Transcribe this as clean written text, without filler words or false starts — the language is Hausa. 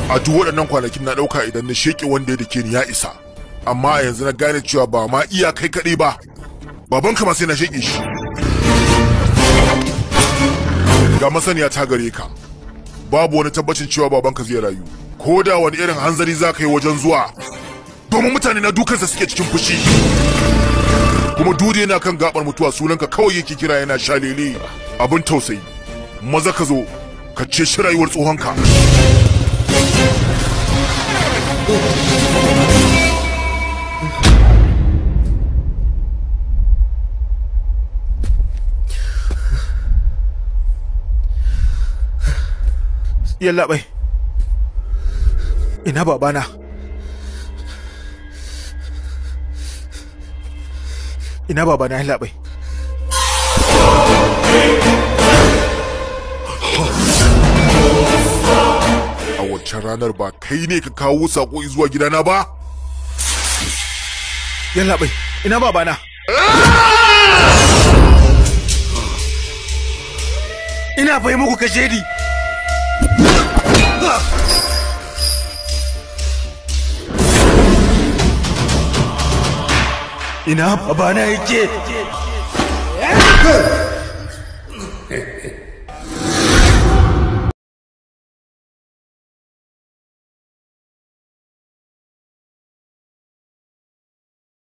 A duk waɗannan kwanakin na ɗauka idan na sheƙe wanda ya dake ni ya isa. Amma yanzu na gane cewa ba ma iya kai kaɗai ba. Babanka ma sai na sheƙe shi. Ga masaniya ta gare ka. Babu wani tabbacin cewa babanka zai rayu. Ko da wani irin hanzari za ka yi wajen zuwa. Domin mutane na dukansa suke cikin fushi. Kuma dude yana kan gabar mutuwa sunanka kawai yake kira yana shalele. Abin tausayi. Maza ka zo ka ce shi rayuwar tsohonka. Yallaɓai, ina babana? Ina babana yallaɓai? A waccan ranar ba kai ne ka kawo sako zuwa gidana ba? Yallaɓai, ina babana? Ina fahimta muku kashedi. Ina babana yake?